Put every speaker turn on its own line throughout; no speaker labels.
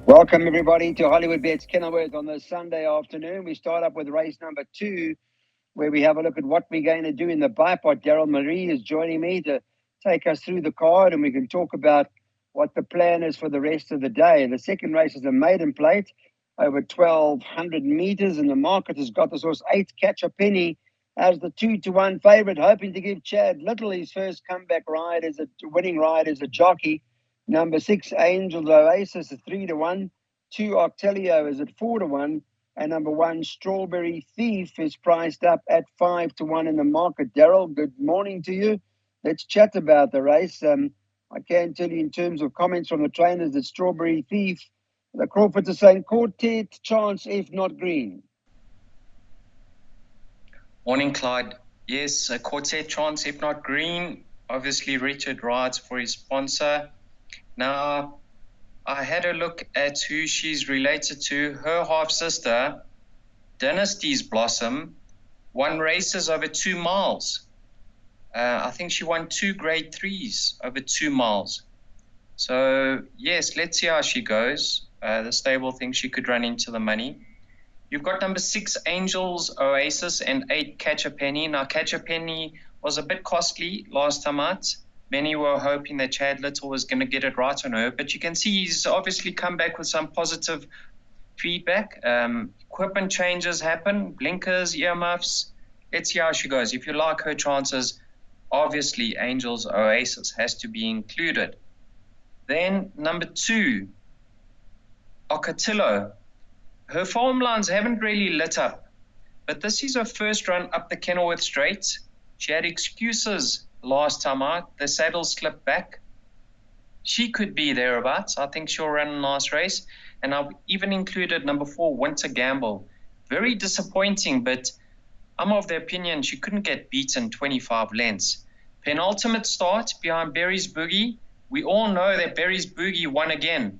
Welcome, everybody, to Hollywood Bets Kenilworth on this Sunday afternoon. We start up with race number 2, where we have a look at what we're going to do in the bipod. Daryl Marie is joining me to take us through the card, and we can talk about what the plan is for the rest of the day. The second race is a maiden plate over 1,200 meters, and the market has got this horse 8 Catch a Penny as the 2-1 favorite, hoping to give Chad Little his first comeback ride as a winning ride as a jockey. Number 6, Angels Oasis, is 3-1. 2, Octelio is at 4-1. And number 1, Strawberry Thief, is priced up at 5-1 in the market. Daryl, good morning to you. Let's chat about the race. I can tell you in terms of comments from the trainers that Strawberry Thief, the Crawfords are saying quartet chance if not green.
Morning, Clyde. Yes, a quartet chance if not green. Obviously, Richard rides for his sponsor. Now, I had a look at who she's related to. Her half-sister, Dynasty's Blossom, won races over 2 miles. I think she won 2 grade 3s over 2 miles. So, yes, let's see how she goes. The stable thinks she could run into the money. You've got number 6, Angels Oasis, and 8, Catch a Penny. Now, Catch a Penny was a bit costly last time out. Many were hoping that Chad Little was going to get it right on her, but you can see he's obviously come back with some positive feedback. Equipment changes happen, blinkers, earmuffs. Let's see how she goes. If you like her chances, obviously Angels Oasis has to be included. Then number 2, Ocotillo. Her form lines haven't really lit up, but this is her first run up the Kenilworth Straight. She had excuses last time out. The saddle slipped back. She could be thereabouts. I think she'll run a nice race. And I've even included number 4, Winter Gamble. Very disappointing, but I'm of the opinion she couldn't get beaten 25 lengths. Penultimate start behind Berry's Boogie. We all know that Berry's Boogie won again.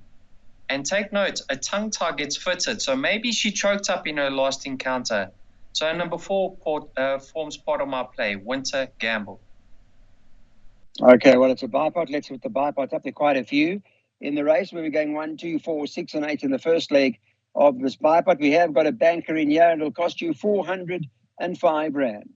And take note, a tongue tie gets fitted, so maybe she choked up in her last encounter. So number 4 forms part of my play, Winter Gamble.
Okay, well, it's a bipod. Let's put the bipods up. There are quite a few in the race. We're going 1, 2, 4, 6, and 8 in the first leg of this bipod. We have got a banker in here, and it'll cost you 405 Rand.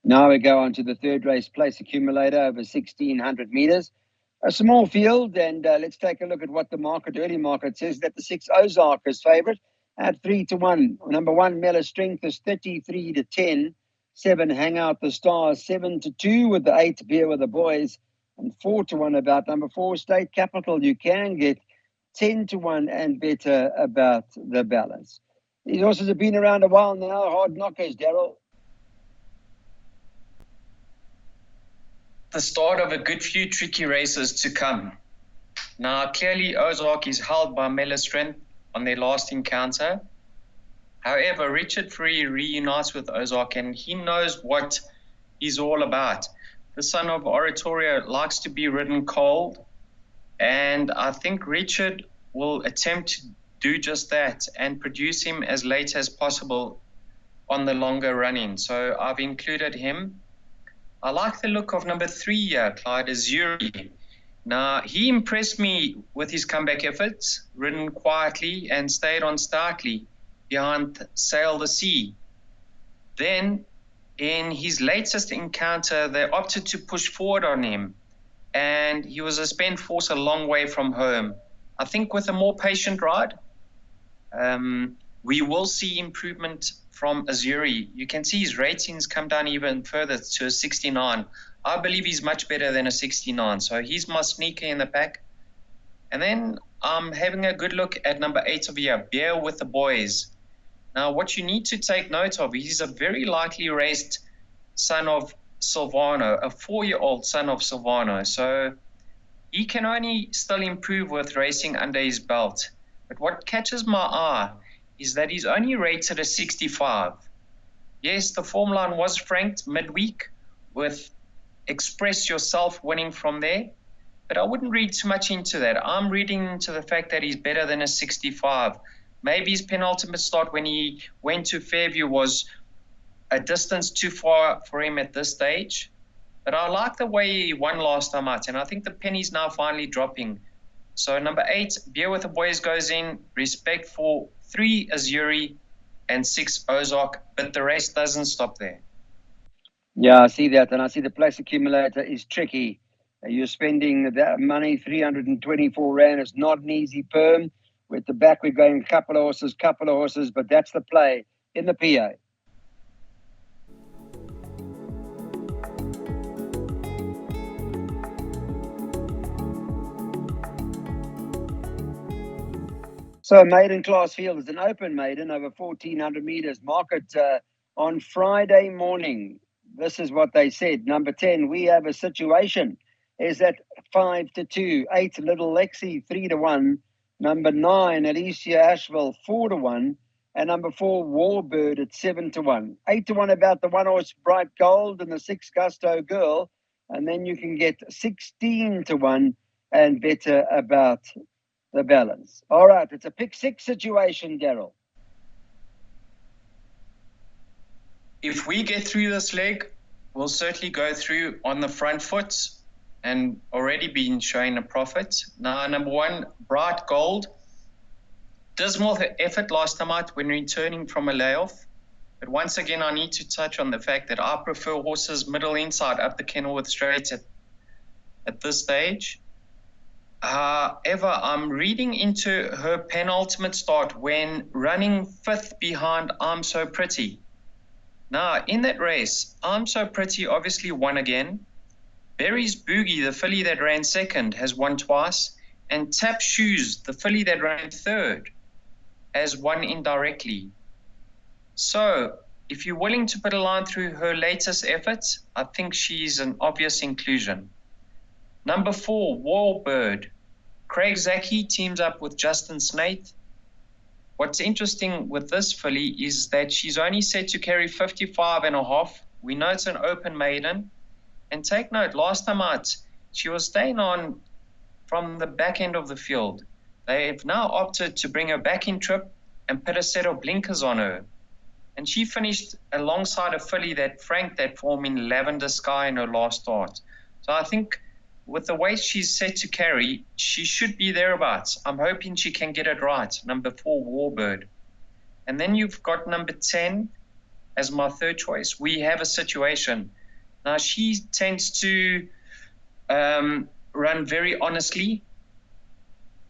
Now we go on to the third race, Place Accumulator, over 1,600 meters. A small field, and let's take a look at what the early market says, that the 6 Ozark is favourite at 3-1. Number 1, Mela Strength, is 33-10. 7, Hang Out the Stars, 7-2 with the 8, Beer with the Boys, and 4-1 about number 4, State Capital. You can get 10-1 and better about the balance. These horses have been around a while now, hard knockers, Daryl.
The start of a good few tricky races to come. Now, clearly, Ozark is held by Mela Strength on their last encounter. However, Richard Free reunites with Ozark, and he knows what he's all about. The son of Oratorio likes to be ridden cold, and I think Richard will attempt to do just that and produce him as late as possible on the longer running. So I've included him. I like the look of number 3 here, Clyde Azuri. Now, he impressed me with his comeback efforts, ridden quietly and stayed on stoutly behind Sail the Sea. Then, in his latest encounter, they opted to push forward on him, and he was a spent force a long way from home. I think with a more patient ride, we will see improvement from Azuri. You can see his ratings come down even further to a 69. I believe he's much better than a 69. So he's my sneaker in the pack. And then I'm having a good look at number 8 of here, Beer with the Boys. Now, what you need to take note of, he's a very likely raced son of Silvano, a 4-year-old son of Silvano. So he can only still improve with racing under his belt. But what catches my eye is that he's only rated a 65. Yes, the form line was franked midweek with Express Yourself winning from there, but I wouldn't read too much into that. I'm reading into the fact that he's better than a 65. Maybe his penultimate start when he went to Fairview was a distance too far for him at this stage. But I like the way he won last time out, and I think the penny's now finally dropping. So number 8, Beer with the Boys goes in, respect for 3 Azuri and 6 Ozark, but the race doesn't stop there.
Yeah, I see that, and I see the place accumulator is tricky. You're spending that money, 324 Rand. It's not an easy perm. With the back, we're going couple of horses, but that's the play in the PA. So maiden class field is an open maiden over 1,400 meters. Market on Friday morning. This is what they said. Number 10, we have a situation. Is at 5-2. 8, Little Lexi 3-1. Number 9, Alicia Asheville 4-1. And number 4, Warbird at 7-1. 8-1 about the 1 horse Bright Gold and the 6 Gusto Girl. And then you can get 16-1 and better about the balance. All right, it's a pick 6 situation, Daryl.
If we get through this leg, we'll certainly go through on the front foot and already been showing a profit. Now, number 1, Bright Gold. Dismal effort last time out when returning from a layoff. But once again, I need to touch on the fact that I prefer horses middle inside up the Kenilworth Straight at this stage. However, I'm reading into her penultimate start when running 5th behind I'm So Pretty. Now, in that race, I'm So Pretty obviously won again. Berry's Boogie, the filly that ran 2nd, has won twice. And Tap Shoes, the filly that ran 3rd, has won indirectly. So, if you're willing to put a line through her latest efforts, I think she's an obvious inclusion. Number 4, Warbird. Craig Zaki teams up with Justin Snaith. What's interesting with this filly is that she's only set to carry 55.5. We know it's an open maiden. And take note, last time out, she was staying on from the back end of the field. They've now opted to bring her back in trip and put a set of blinkers on her. And she finished alongside a filly that franked that form in Lavender Sky in her last start. So I think with the weight she's set to carry, she should be thereabouts. I'm hoping she can get it right. Number 4, Warbird. And then you've got number 10 as my third choice. We have a situation. Now, she tends to run very honestly.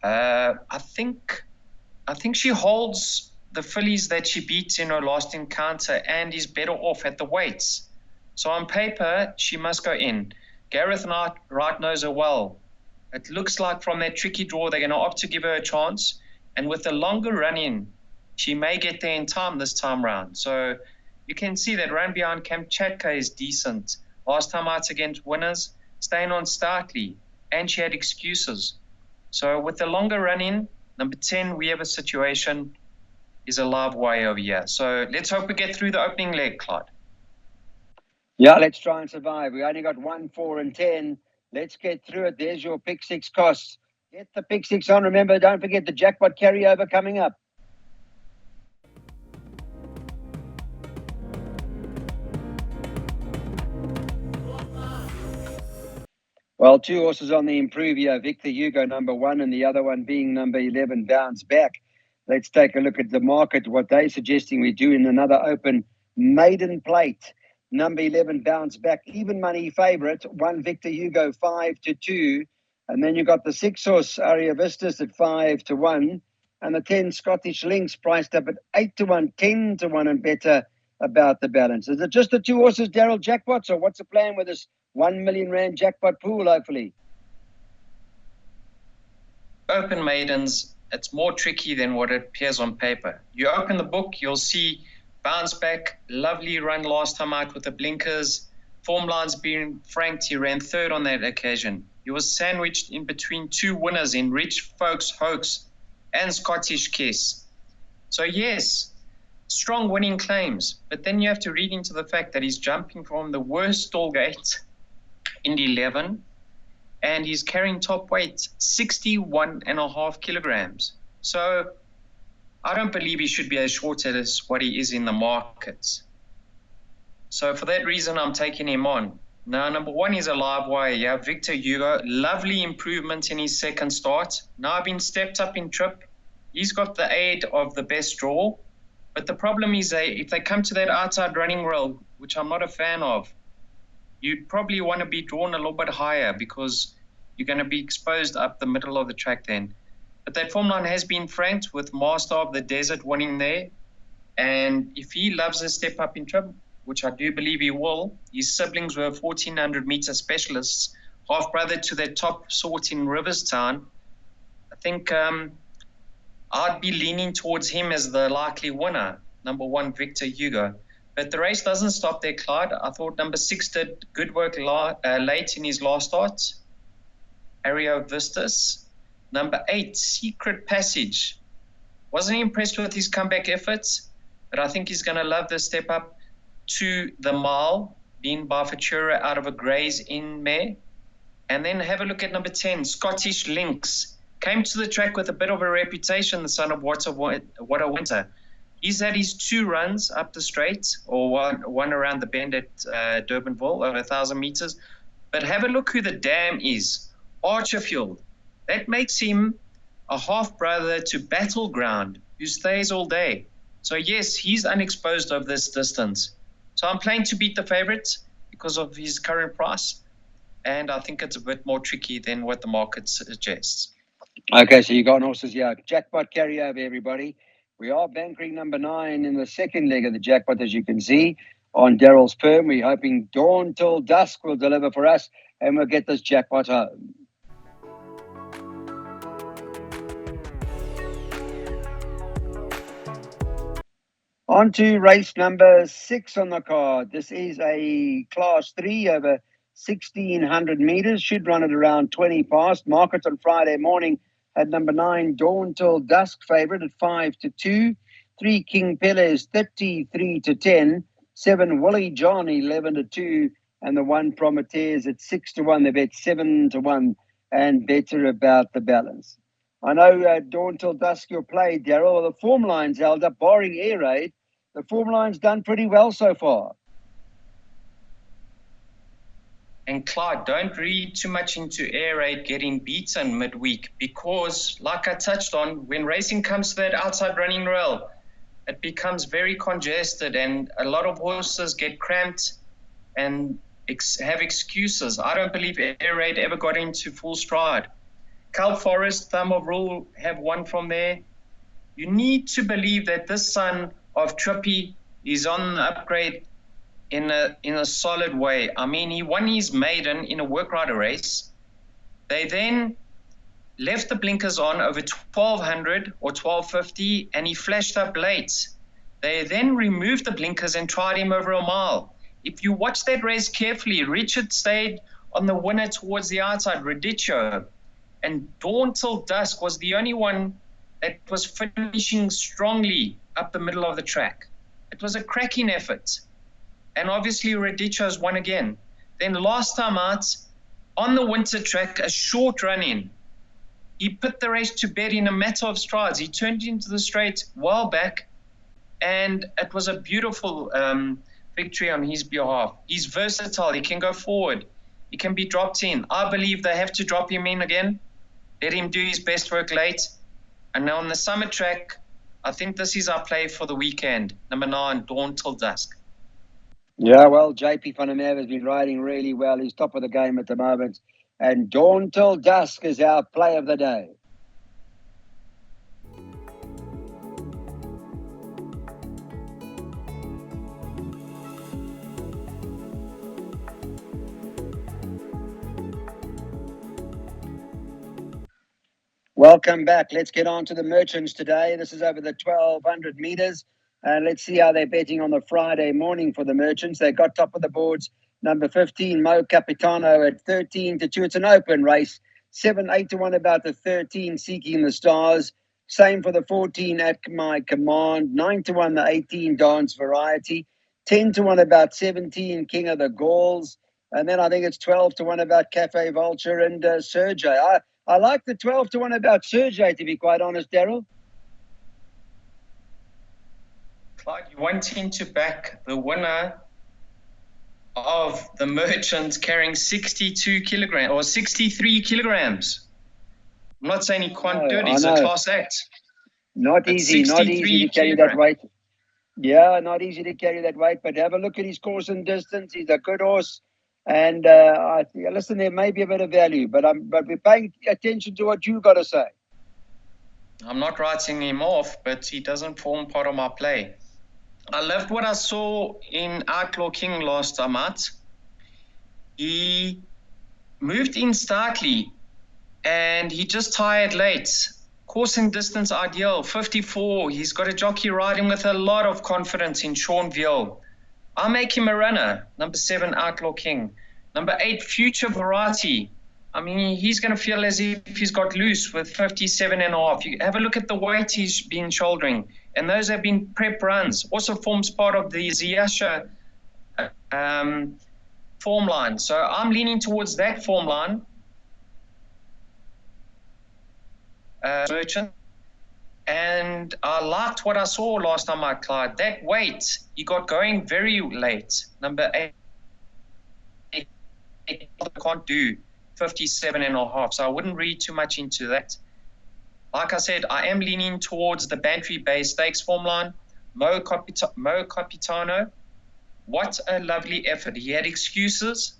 I think she holds the fillies that she beats in her last encounter and is better off at the weights. So on paper, she must go in. Gareth Wright knows her well. It looks like from that tricky draw, they're going to opt to give her a chance. And with a longer run-in, she may get there in time this time round. So you can see that run behind Kamchatka is decent. Last time out against winners, staying on stoutly. And she had excuses. So with the longer run-in, number 10, we have a situation, is a live way over here. So let's hope we get through the opening leg, Clyde.
Yeah, let's try and survive. We only got 1, 4, and 10. Let's get through it. There's your pick 6 costs. Get the pick 6 on. Remember, don't forget the jackpot carryover coming up. Well, 2 horses on the improve here. Victor Hugo, number 1, and the other one being number 11, Bounce Back. Let's take a look at the market, what they're suggesting we do in another open maiden plate. Number 11, Bounce Back, even money favourite. 1, Victor Hugo, 5-2. And then you got the 6 horse, Aria Vistas at 5-1. And the 10 Scottish Links priced up at 8-1, 10-1 and better about the balance. Is it just the 2 horses, Daryl, jackpots, or what's the plan with this 1 million Rand jackpot pool, hopefully?
Open maidens, it's more tricky than what it appears on paper. You open the book, you'll see Bounce Back, lovely run last time out with the blinkers. Form lines being franked, he ran 3rd on that occasion. He was sandwiched in between 2 winners in Rich Folks Hoax and Scottish Kiss. So yes, strong winning claims, but then you have to read into the fact that he's jumping from the worst stall gate in 11, and he's carrying top weight 61.5 kilograms. So I don't believe he should be as short as what he is in the markets. So for that reason, I'm taking him on. Now, number one is a live wire. You have Victor Hugo. Lovely improvement in his second start. Now been stepped up in trip. He's got the aid of the best draw. But the problem is if they come to that outside running rail, which I'm not a fan of, you'd probably want to be drawn a little bit higher because you're going to be exposed up the middle of the track then. But that form line has been franked with Master of the Desert winning there. And if he loves a step up in trip, which I do believe he will, his siblings were 1,400-meter specialists, half-brother to their top sort in Riverstown. I think I'd be leaning towards him as the likely winner, number one, Victor Hugo. But the race doesn't stop there, Clyde. I thought number 6 did good work late in his last start, Ario Vistas. Number 8, Secret Passage. Wasn't impressed with his comeback efforts, but I think he's going to love the step up to the mile, being by Futura out of a Gray's Inn mare. And then have a look at number 10, Scottish Lynx. Came to the track with a bit of a reputation, the son of What a Winter. He's had his 2 runs up the straight, or one around the bend at Durbanville, over 1,000 meters. But have a look who the dam is, Archerfield. That makes him a half-brother to Battleground, who stays all day. So yes, he's unexposed of this distance. So I'm playing to beat the favorite because of his current price. And I think it's a bit more tricky than what the market suggests.
Okay, so you got horses here. Jackpot carryover, everybody. We are bankering number 9 in the second leg of the jackpot, as you can see, on Daryl's Perm. We're hoping Dawn Till Dusk will deliver for us, and we'll get this jackpot home. On to race number 6 on the card. This is a Class 3 over 1,600 meters. Should run at around 20 past. Markets on Friday morning had number 9, Dawn Till Dusk, favourite at 5-2. 3, King Pele's 33-10. 7, Willie John, 11-2. And the 1, Prometheus at 6-1. They bet 7-1 and better about the balance. I know Dawn Till Dusk you'll play, Daryl. The form line's held up, barring Air Raid. The form line's done pretty well so far.
And Clyde, don't read too much into Air Raid getting beaten midweek because, like I touched on, when racing comes to that outside running rail, it becomes very congested and a lot of horses get cramped and have excuses. I don't believe Air Raid ever got into full stride. Cal Forest, Thumb of Rule have won from there. You need to believe that this son of Trippy is on the upgrade in a solid way. I mean, he won his maiden in a work rider race. They then left the blinkers on over 1,200 or 1,250, and he flashed up late. They then removed the blinkers and tried him over a mile. If you watch that race carefully, Richard stayed on the winner towards the outside, Radicio. And Dawn Till Dusk was the only one that was finishing strongly up the middle of the track. It was a cracking effort. And obviously Radicio's won again. Then last time out, on the winter track, a short run in. He put the race to bed in a matter of strides. He turned into the straight well back, and it was a beautiful victory on his behalf. He's versatile. He can go forward. He can be dropped in. I believe they have to drop him in again, let him do his best work late. And now on the summer track, I think this is our play for the weekend. Number 9, Dawn Till Dusk.
Yeah, well, JP van der Merwe has been riding really well. He's top of the game at the moment. And Dawn Till Dusk is our play of the day. Welcome back. Let's get on to the Merchants today. This is over the 1,200 meters. And let's see how they're betting on the Friday morning for the Merchants. They got top of the boards. Number 15, Mo Capitano at 13-2. It's an open race. 7-8-1 about the 13, Seeking the Stars. Same for the 14, At My Command. 9-1, the 18, Dance Variety. 10-1 about 17, King of the Gauls. And then I think it's 12-1 about Cafe Vulture and Sergey. I like the 12-1 about Sergey, to be quite honest, Daryl.
Clyde, you wanting to back the winner of the Merchant carrying 62 kilograms or 63 kilograms. I'm not saying he can't do it. He's a class act.
Not easy to carry that weight. Yeah, not easy to carry that weight, but have a look at his course and distance. He's a good horse. And listen, there may be a bit of value, but we're paying attention to what you got to say.
I'm not writing him off, but he doesn't form part of my play. I loved what I saw in Outlaw King last time out. He moved in slightly and he just tired late. Course and distance ideal, 54. He's got a jockey riding with a lot of confidence in Sean Veal. I'll make him a runner. Number 7, Outlaw King. Number 8, Future Variety. I mean, he's going to feel as if he's got loose with 57.5. You have a look at the weight he's been shouldering. And those have been prep runs. Also forms part of the Ziyasha form line. So I'm leaning towards that form line. Merchant. And I liked what I saw last time, Clyde. That weight, he got going very late. Number 8 can't do 57.5. So I wouldn't read too much into that. Like I said, I am leaning towards the Bantry Bay Stakes form line. Mo Capitano, what a lovely effort. He had excuses.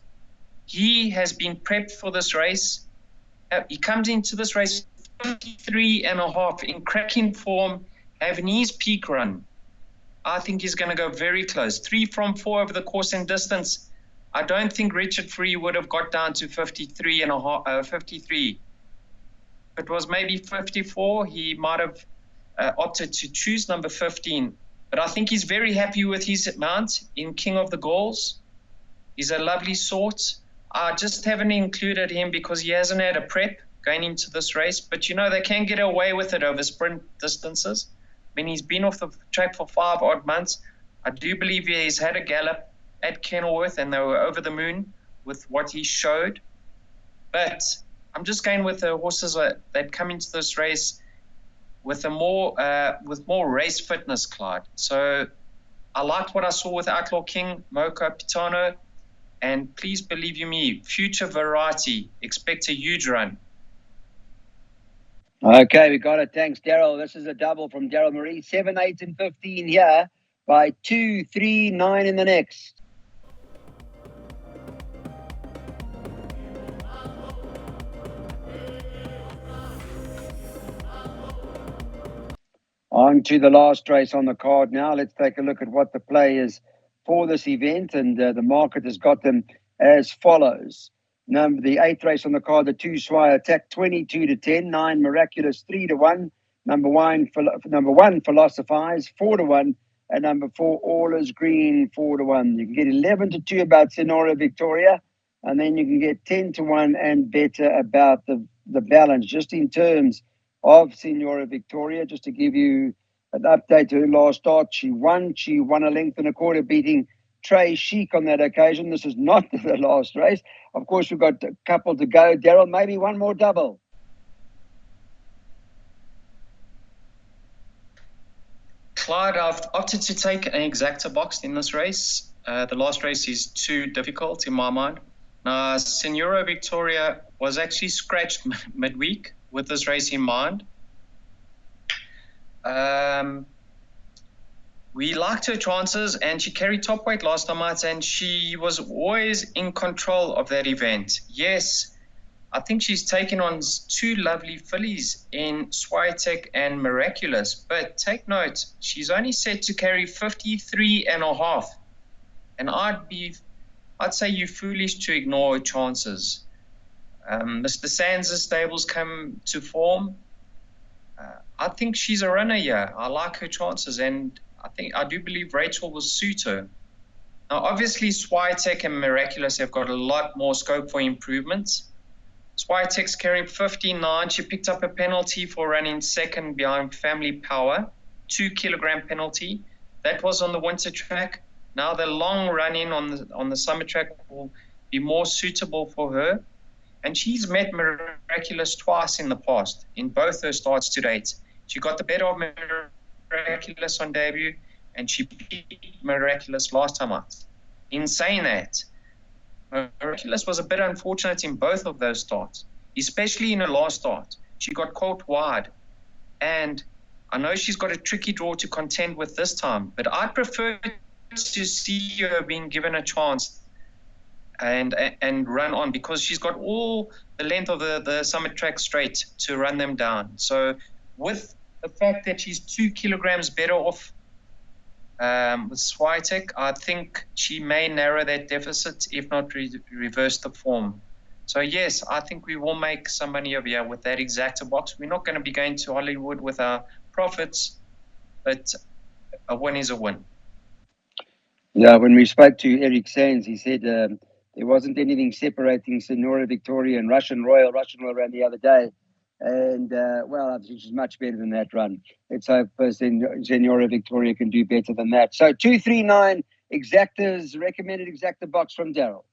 He has been prepped for this race. He comes into this race 53.5 in cracking form, having his peak run. I think he's going to go very close. 3 from 4 over the course and distance. I don't think Richard Free would have got down to 53. If it was maybe 54, he might have opted to choose number 15. But I think he's very happy with his mount in King of the Gauls. He's a lovely sort. I just haven't included him because he hasn't had a prep going into this race. But, you know, they can get away with it over sprint distances. I mean, he's been off the track for 5 odd months. I do believe he's had a gallop at Kenilworth, and they were over the moon with what he showed. But I'm just going with the horses that come into this race with more race fitness, Clyde. So I liked what I saw with Outlaw King, Mo Capitano, and please believe you me, Future Variety. Expect a huge run.
Okay, we got it. Thanks, Daryl. This is a double from Daryl Marie. 7, 8, and 15 here by 2, 3, 9 in the next. On to the last race on the card now. Let's take a look at what the play is for this event, and the market has got them as follows. The 8th race on the card, the 2 Swire Attack, 22-10, 9 Miraculous, 3-1, number 1 Philosophize, 4-1, and number 4 All Is Green, 4-1. You can get 11-2 about Senora Victoria, and then you can get 10-1 and better about the balance, just in terms of Senora Victoria. Just to give you an update to her last start, she won a length and a quarter, beating Trey Chic on that occasion. This is not the last race. Of course, we've got a couple to go. Daryl, maybe one more double.
Clyde, I've opted to take an exacta box in this race. The last race is too difficult in my mind. Now, Senora Victoria was actually scratched midweek with this race in mind. We liked her chances, and she carried top weight last time out, and she was always in control of that event. Yes, I think she's taken on 2 lovely fillies in Swiatek and Miraculous, but take note, she's only set to carry 53.5, and I'd say you're foolish to ignore her chances. Mr. Sands' stables come to form. I think she's a runner here. I like her chances, and I do believe Rachel will suit her. Now, obviously, Swiatek and Miraculous have got a lot more scope for improvements. Swiatek's carrying 59. She picked up a penalty for running second behind Family Power, 2 kilogram penalty. That was on the winter track. Now the long run-in on the summer track will be more suitable for her. And she's met Miraculous twice in the past, in both her starts to date. She got the better of Miraculous on debut, and she beat Miraculous last time out. In saying that, Miraculous was a bit unfortunate in both of those starts, especially in her last start. She got caught wide, and I know she's got a tricky draw to contend with this time, but I'd prefer to see her being given a chance and run on, because she's got all the length of the Summit Track straight to run them down. So with the fact that she's 2 kilograms better off with Swiatek, I think she may narrow that deficit, if not reverse the form. So yes, I think we will make some money over here with that Exacta box. We're not going to be going to Hollywood with our profits, but a win is a win.
Yeah, when we spoke to Eric Sands, he said there wasn't anything separating Senora Victoria and Russian Royal. Russian Royal ran the other day. And, well, I think she's much better than that run. Let's hope Senora Victoria can do better than that. So 239 Exactas, recommended Exacta box from Daryl.